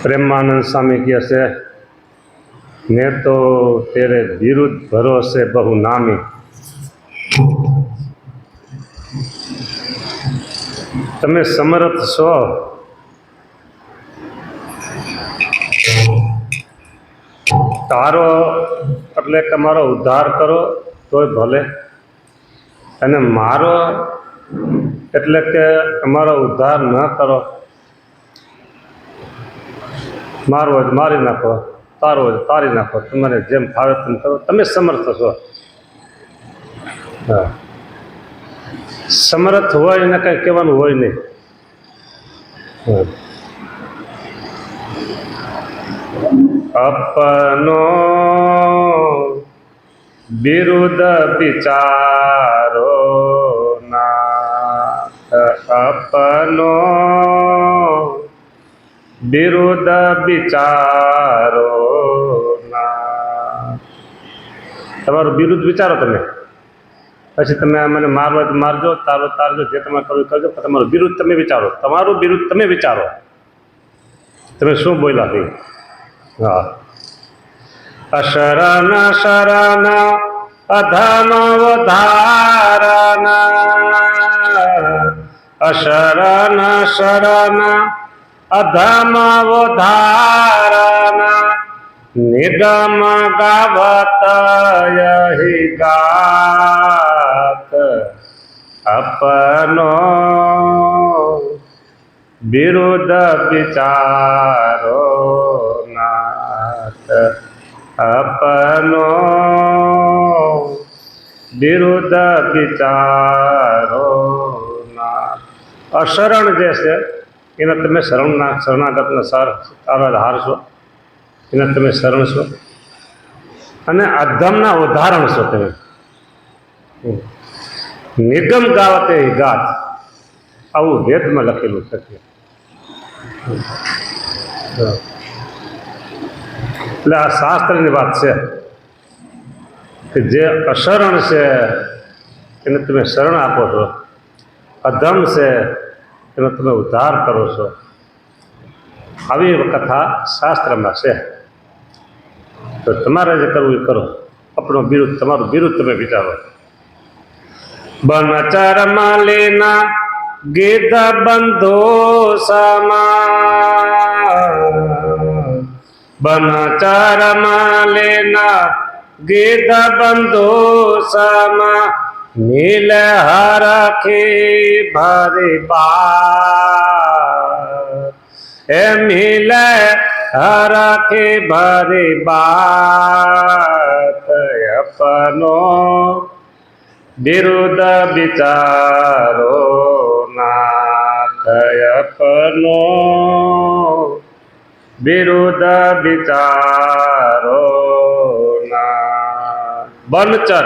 प्रेमानंद स्वामी कहते मैं तो तेरे विरुद्ध भरोसे बहु नामी। तमे समर्थ छो तारो એટલે કે મારો ઉદ્ધાર કરો તોય ભલે, અને મારો એટલે કે અમારો ઉદ્ધાર ન કરો, મારો હોય મારી નાખો, તારો હોય તારી નાખો, તમારે જેમ ફાવે તેમ કરો, તમે સમર્થ છો. હા, સમર્થ હોય એને કંઈ કહેવાનું હોય નહીં. अपनो विरुद्ध विचारो नाथ, अपनो विरुद्ध विचारो नाथ. તમારું વિરુદ્ધ વિચારો તમે, પછી તમે મને મારવો તો મારજો, તારો તારજો, જે તમે કરવું કરજો, પણ તમારું વિરુદ્ધ તમે વિચારો, તમારું વિરુદ્ધ તમે વિચારો. તમે શું બોલ્યા ભાઈ? હા, અશરણ શરણ અધમ ધારણ, અશરણ શરણ અધમ ધારણ, નિગમ ગાવત યહિ ગાત, अपनो विरुद्ध विचारो नाथ, अपनो विरुद्ध विचारो नाथ. અશરણ જે છે એને તમે શરણાગતના સારા આધાર છો, એને તમે શરણ છો, અને અધમના ઉદાહરણ છો તમે. નિગમ ગાવતે ગાત, આવું વેદમાં લખેલું છે. એટલે આ શાસ્ત્રની વાત છે કે જે અશરણ છે એને તમે શરણ આપો છો, અધમ છે એનો તમે ઉદ્ધાર કરો છો. આવી કથા શાસ્ત્રમાં છે. તો તમારે જે કરવું એ કરો, આપણો વિરુદ્ધ, તમારું વિરુદ્ધ તમે વિચારો. बनचर मालिना गीत बंधु समा, बनचर मालिना गीत बंधु समा, नील हरखी भरी बात, ए मिल हरखी भरी बात, अपनो विरुद्ध विचारो नाथ, अपनो विरुद्ध विचारो नाथ. बनचर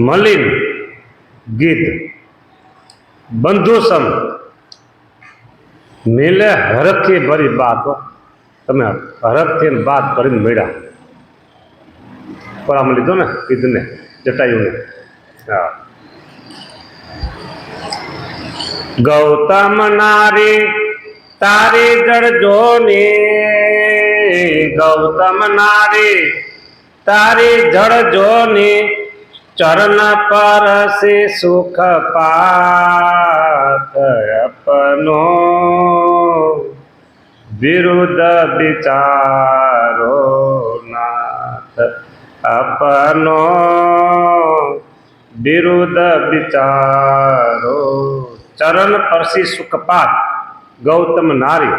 मलिन गीत बंधुसम, मिले हरखी भरी बात. તમે હરખથી વાત કરીને મળ્યા, પરામણ લીધો ને કીધું જટાયુને. હા, ગૌતમ નારી તારી જળજોની, ગૌતમ નારી તારી જળજોની, ચરણ પર સે સુખ પાત, અપનો વિરુદ્ધ વિચારો નાથ, अपनो विरुद्ध विचारो. चरण परसी सुखपात, गौतम नारी,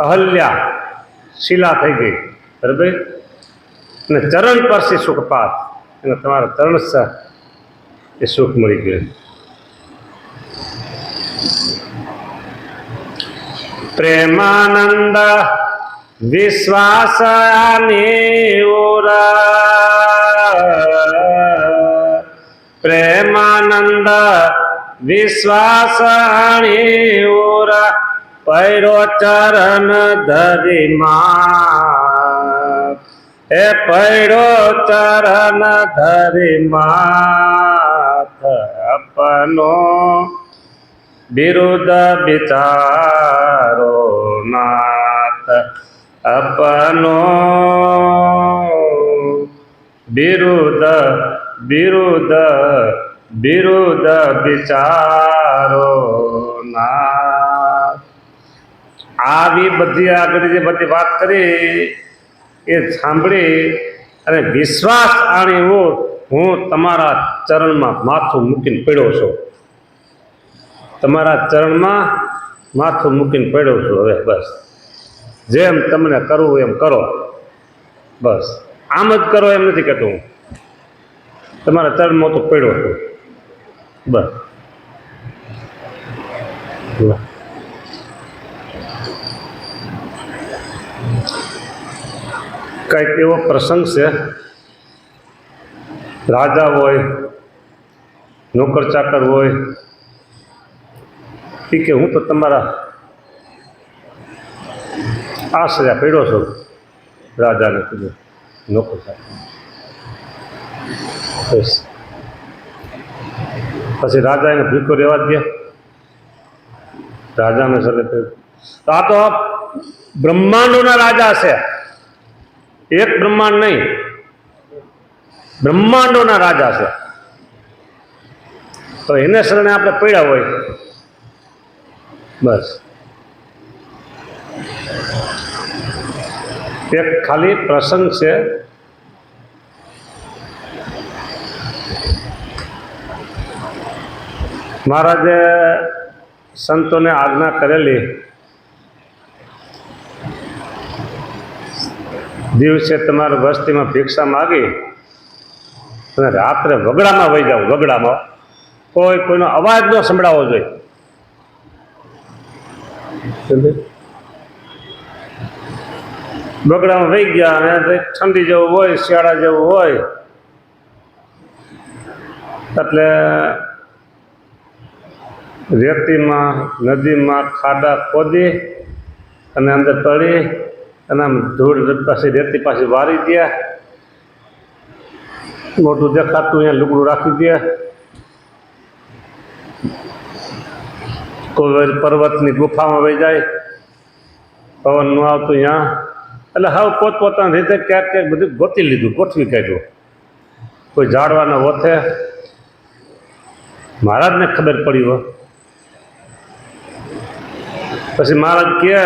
अहल्या શિલા થઈ ગઈ, બરાબર, અને ચરણ પરસી સુખપાત, અને તમારા ચરણ એ સુખ મળી ગયું. પ્રેમાનંદ विश्वास प्रेमानंद विश्वास पैरो चरण धरी मात, ए पैरो चरण धरी मात, अपनो બિરુદ બિચારો નાથ અપનો બિરુદ બિરુદ બિરુદ બિચારો નાથ. આવી બધી આગળ જે બધી વાત કરી એ સાંભળી અને વિશ્વાસ આણી હું તમારા ચરણમાં માથું મૂકીને પડ્યો છું. તમારા ચરણમાં માથું મૂકીને પડ્યો છું. હવે બસ જેમ તમને કરવું એમ કરો. બસ આમ જ કરો એમ નથી કહેતો હું. તમારા ચરણમાં તો પડ્યો છું. બસ કંઈક એવો પ્રસંગ છે, રાજા હોય, નોકર ચાકર હોય, એ કે હું તો તમારા આશરે પડ્યો છું. રાજાને કીધું નોકર ચાકર. પછી રાજા એને ભૂખ્યો રહેવા દે. રાજાને સરે તો આ તો બ્રહ્માંડોના રાજા છે. એક બ્રહ્માંડ નહીં, બ્રહ્માંડોના રાજા છે. તો એને શરણે આપણે પડ્યા હોય. બસ એક ખાલી પ્રસંગ છે. મહારાજે સંતોને આજ્ઞા કરેલી, દિવસે તમારે વસ્તીમાં ભિક્ષા માગી અને રાત્રે વગડામાં વહી જાવ. વગડામાં કોઈનો અવાજ ન સંભળાવવો જોઈએ. વગડામાં વહી ગયા અને ઠંડી જેવું હોય, શિયાળા જેવું હોય, એટલે રેતીમાં નદીમાં ખાડા ખોદી અને અંદર તળી અને આમ ધૂળ પાછી રેતી પાછી વારી દે. મોટું દેખાતું અહીંયા લુગડું રાખી દે. કોઈ પર્વતની ગુફામાં વહી જાય, પવન ન આવતું અહીંયા. એટલે હવે પોતપોતાની રીતે ક્યાંક ક્યાંક બધું ગોતી લીધું, ગોઠવી કાઢ્યું. કોઈ ઝાડવાના ઓથે. મહારાજને ખબર પડી હોય. પછી મહારાજ કહે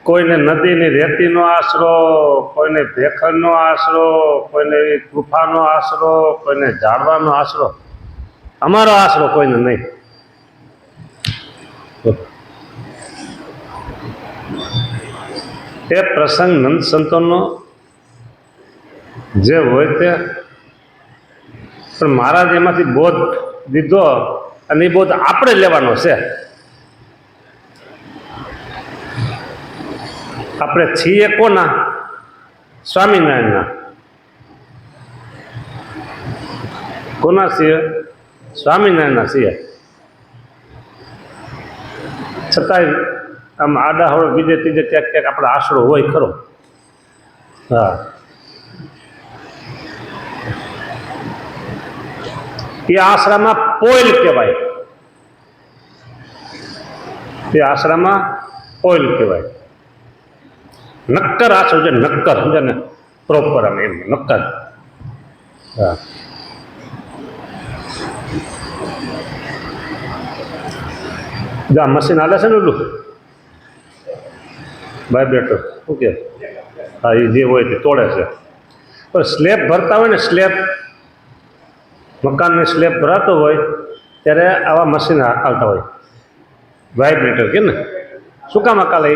કોઈને નદીની રેતીનો આશરો, કોઈને ભેખરનો આશરો, કોઈને ગુફાનો આશરો, કોઈને ઝાડવાનો આશરો. અમારો આશરો કોઈને નહીં. એ પ્રસંગ નંદ સંતોનો જે હોય તે, પણ મહારાજ એમાંથી બોધ દીધો અને એ બોધ આપણે લેવાનો છે. આપણે છીએ કોના? સ્વામિનારાયણના. કોના છીએ? સ્વામિનારાયણના છીએ. છતાંય આમ આડા હવળ બીજે ત્રીજે ક્યાંક ક્યાંક આપણે આશરો હોય ખરો. હા, એ આશરામાં પોઈલ કહેવાય. એ આશરામાં પોઈલ કહેવાય. નક્કર આશરો છે, નક્કર. સમજે ને? પ્રોપર આમ એમ નક્કર. હા, જા મશીન હાલે છે ને ઓલું વાઇબ્રેટર, શું કે? હા, એ જે હોય તે તોડે છે. પણ સ્લેબ ભરતા હોય ને, સ્લેબ મકાનની સ્લેબ ભરાતો હોય ત્યારે આવા મશીન હાલતા હોય, વાઇબ્રેટર કે ને. શું કામ હાલે?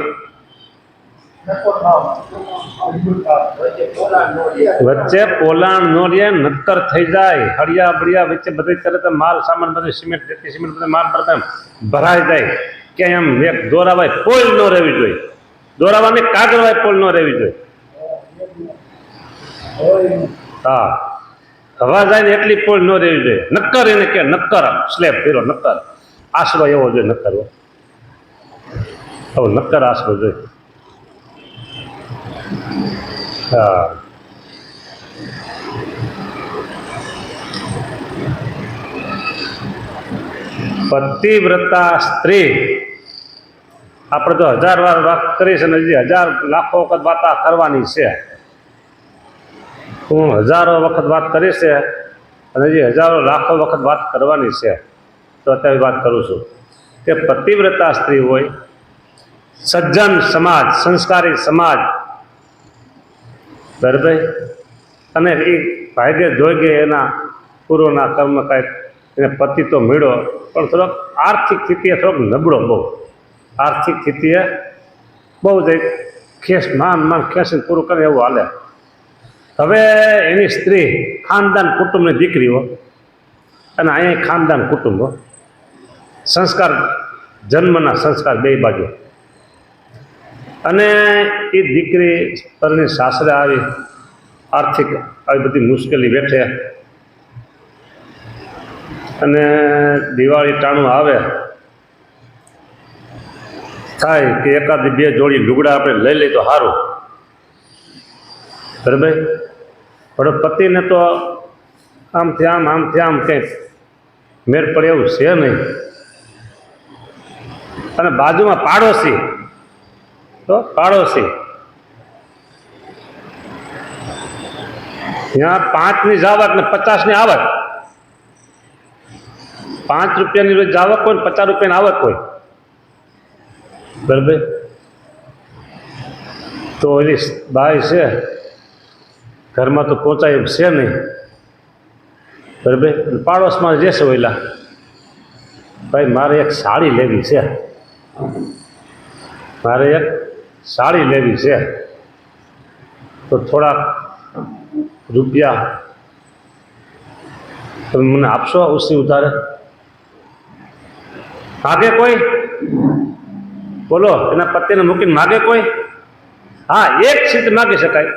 વચ્ચે પોલાણ નો રે, નક્કર થઈ જાય. હળિયા બળિયા વચ્ચે બધી કરે તો માલ સામાન બધું સિમેન્ટ રેતી સિમેન્ટ બધું માલ ભરતા ભરાઈ જાય. ક્યાંય આમ એક દોરાવાય પોલ ન રહેવી જોઈએ. દોરાવાની કાગળવાય પોલ ન રહેવી જોઈએ. હા, હવા જાય ને એટલી પોલ ન રહેવી જોઈએ. નક્કર એને કે નક્કર સ્લેબ ફેરો નક્કર આશરો એવો જોઈએ. નક્કર હવે નક્કર આશરો જોઈએ. હા, પતિવ્રતા સ્ત્રી, આપણે તો 1000 વાર વાત કરી છે ને હજી 1000 લાખો વખત વાત કરવાની છે. હું હજારો વખત વાત કરી છે અને હજી હજારો લાખો વખત વાત કરવાની છે. તો અત્યારે વાત કરું છું કે પતિવ્રતા સ્ત્રી હોય, સજ્જન સમાજ, સંસ્કારી સમાજ, બરાબર, અને એ ભાગ્ય જોગે એના પૂર્વના કર્મ કાંઈક એને પતિ તો મળ્યો, પણ થોડોક આર્થિક સ્થિતિએ થોડોક નબળો, બહુ આર્થિક સ્થિતિએ બહુ જ ખેસ માન ખેંચીને પૂરું કરે એવું હાલે. હવે એની સ્ત્રી ખાનદાન કુટુંબની દીકરીઓ, અને અહીંયા ખાનદાન કુટુંબો, સંસ્કાર, જન્મના સંસ્કાર બે બાજુ. અને એ દીકરી પરની સાસરે આવી, આર્થિક આવી બધી મુશ્કેલી વેઠે, અને દિવાળી ટાણું આવે થાય કે એકાદી 2 જોડી લુગડા આપણે લઈ લઈએ તો સારું, બરાબર. પણ પતિને તો આમથી આમ કંઈક મેળ પડે એવું છે નહીં. અને બાજુમાં પાડોશી, તો પાડોશી ત્યાં 5ની જાવક ને 50ની આવક, 5 રૂપિયાની રોજ જાવક હોય ને 50 રૂપિયાની આવક હોય, બરાબર. તો એની બાઈ છે ઘરમાં તો પહોંચાય એમ છે નહીં, બરાબર. પાડોશમાં જે છે ઓઈલા, ભાઈ મારે એક સાડી લેવી છે, મારે એક સાડી લેવી છે, તો થોડાક રૂપિયા તમે મને આપશો ઉસી ઉધારે? માગે કોઈ? બોલો, એના પતિને મૂકીને માગે કોઈ? હા, એક સીટ માગી શકાય.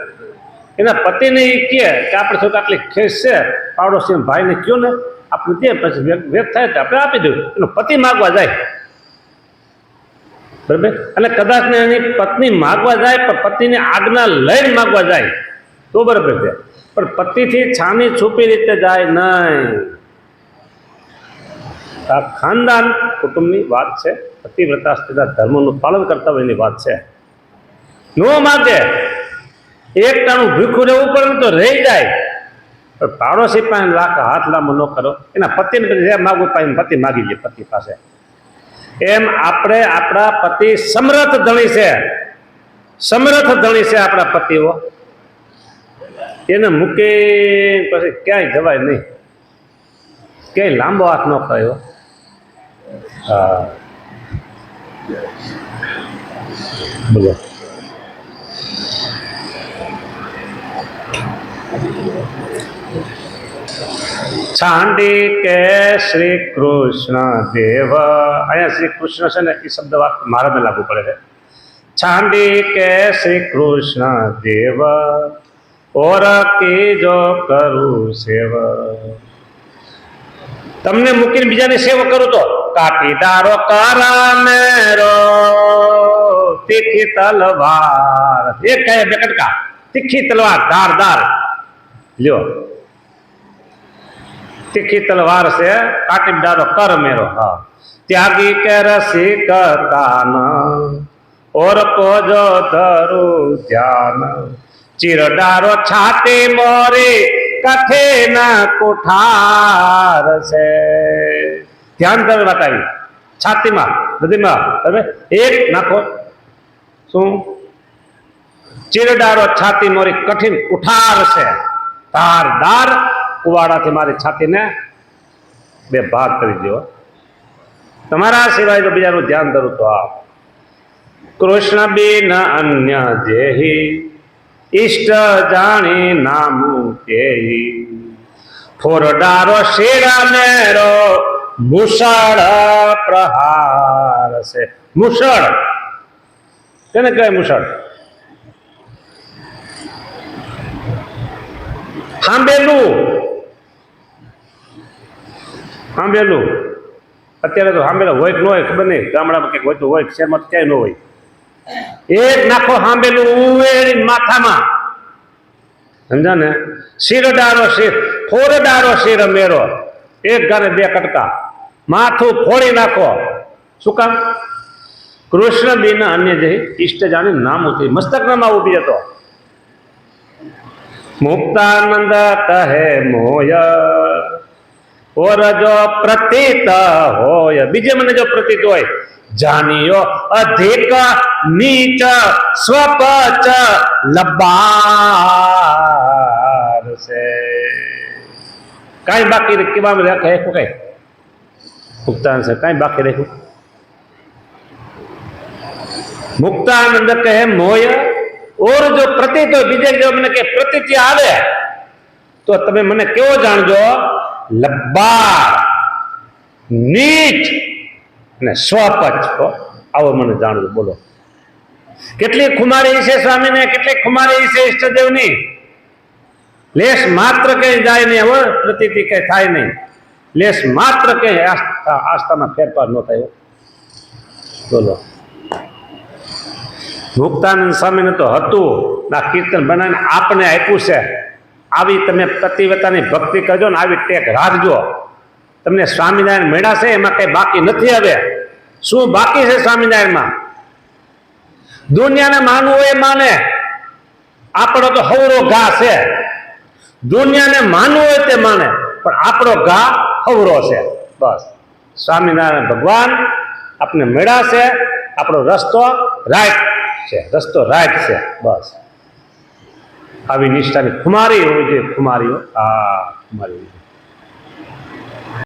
એના પતિને એ કહે કે આપણે થોડીક આટલી ખેસ છે, પાડોશી ભાઈને કહ્યું ને આપણે દે, પછી વેત થાય તો આપણે આપી દઉં. એનો પતિ માગવા જાય, બરાબર. અને કદાચ ને એની પત્ની માગવા જાય પણ પતિની આજ્ઞા લઈને માગવા જાય તો બરાબર છે, પણ પતિથી છાની છૂપી રીતે જાય નહીં. આ ખાનદાન કુટુંબની વાત છે, પતિવ્રતા સ્ત્રીના ધર્મનું પાલન કરતા હોય એની વાત છે. નો માગે, એક ટાણું ભૂખું રહેવું પડે તો રહી જાય, પણ પાડોશી પાસે હાથ લાંબો ન કરો. એના પતિને જે માગવું પાસે પતિ માગી લે પતિ પાસે. એમ આપણે આપણા પતિ સમર્થ ધણી છે, સમર્થ ધણી છે આપણા પતિઓ, એને મૂકી પછી ક્યાંય જવાય નહીં, ક્યાંય લાંબો હાથ ન કર્યો. હા, બોલો. છાંડી કે શ્રી કૃષ્ણ દેવ, અહીંયા શ્રી કૃષ્ણ છે ને એ શબ્દ મારાને લાગુ પડે છે. છાંડી કે શ્રી કૃષ્ણ દેવ ઓર કી જો કરું સેવ, તમને મૂકીને બીજાની સેવા કરું તો કાટીદારો કરા મેરો તીખી તલવાર, એક કહે 2 કટકા, તીખી તલવાર ધારદાર લ્યો, તીખી તલવાર છે કાટીદારો કર મેરો. હા, ત્યાગી કે રસિક કાન ઓર કો જો ધરું ધ્યાન, ચિરડારો છાતી મોરી કઠિન કુઠાર છે. ધ્યાન તમે વાત આવી છાતીમાં બધીમાં, બરાબર. એક નાખો, શું? ચિરડારો છાતી મોરી કઠિન કુઠાર છે, ધારદાર કુવાડાથી મારી છાતીને 2 ભાગ કરી દો. તમારા સિવાય જો બીજાનું ધ્યાન ધરું તો આ કૃષ્ણ બિન અન્ય જેહી ઈષ્ટ જાણી નામું કેહી, ફોરડારો શેરા મેરો મુસળ પ્રહાર છે. મુસળ તેને કહેવાય, મુસળ સાંભેલું, સાંભેલું. અત્યારે તો સાંભેલા હોય કે ન હોય ખબર નહીં, ગામડામાં કંઈક હોય તો હોય, શહેરમાં ક્યાંય ન હોય. એક નાખો સાંભેલું એની માથામાં, સમજા ને. શિરડારો શિર, ફોરડારો શિર મેરો, એક ગાને 2 કટકા, માથું ફોડી નાખો. શું કામ? કૃષ્ણ બિન અન્ય જે ઈષ્ટ જાણે નામ ઉતરી મસ્તકનામાં ઉભી હતો. મુક્તાનંદ કહે મોય ઓર જો પ્રતીત હોય, બીજે મને જો પ્રતીત હોય, જાનિયો અધિક નીચ સ્વપચ લબાર છે. કાંઈ બાકી કેવા રાખે કઈ મુક્તાનંદ છે કાંઈ બાકી રાખ્યું? મુક્તાનંદ કહે મોય ઓર જો પ્રતીત હોય, બીજે જો મને કે પ્રતીતિ આવે તો તમે મને કેવો જાણજો? લબ્બાર, નીચ અને સ્વપચ, આવો મને જાણજો. બોલો કેટલી ખુમારી છે સ્વામીને, કેટલી ખુમારી છે ઈષ્ટદેવની. લેશ માત્ર કઈ જાય નહીં, હવે પ્રતીતિ કઈ થાય નહીં. લેશ માત્ર કઈ આસ્થામાં ફેરફાર ન થાય. બોલો મુક્તાનંદ સ્વામીને તો હતું ના કીર્તન બનાવીને આપને આપ્યું છે. આવી તમે પતિવ્રતાની ભક્તિ કરજો ને આવી ટેક રાખજો. તમને સ્વામિનારાયણ મળ્યા છે એમાં કઈ બાકી નથી. હવે શું બાકી છે સ્વામિનારાયણમાં? દુનિયાને માનવું હોય એ માને, આપણો તો હવરો ઘા છે. દુનિયાને માનવું હોય તે માને, પણ આપણો ઘા હવરો છે. બસ સ્વામિનારાયણ ભગવાન આપને મળ્યા છે, આપણો રસ્તો રાઈટ છે, રસ્તો રાઈટ છે. બસ આવી નિષ્ઠાની ખુમારી હોવી જોઈએ. ખુમારીઓ ખુમારી